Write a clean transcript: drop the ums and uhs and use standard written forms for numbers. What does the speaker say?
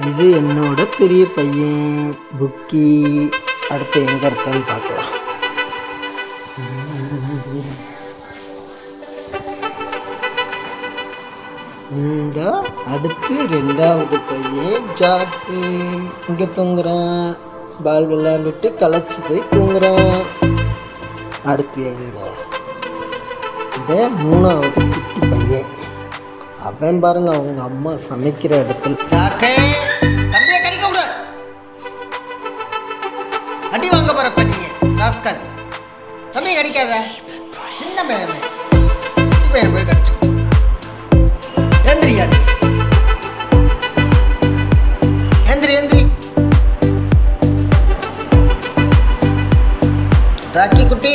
இது என்னோட பெரிய பையன் புக்கி. அடுத்து எங்கே இருக்கான்னு பார்க்கலாம். இந்த அடுத்து ரெண்டாவது பையன் ஜாக்கு. இங்கே தூங்குறான். பால் விளையாண்டுட்டு களைச்சி போய் தூங்குறான். அடுத்து இந்த மூணாவது குட்டி பையன். அவன் பாருங்க அவங்க அம்மா சமைக்கிற இடத்துல. தம்பியை கடிக்க கூடாது, அடி வாங்க போறப்ப நீ ராஸ்கல். தம்பியை கடிக்காத, சின்ன பையன் பையன் போய் கடிச்சு. எந்திரியா நீ, எந்திரி எந்திரி. ராக்கி குட்டி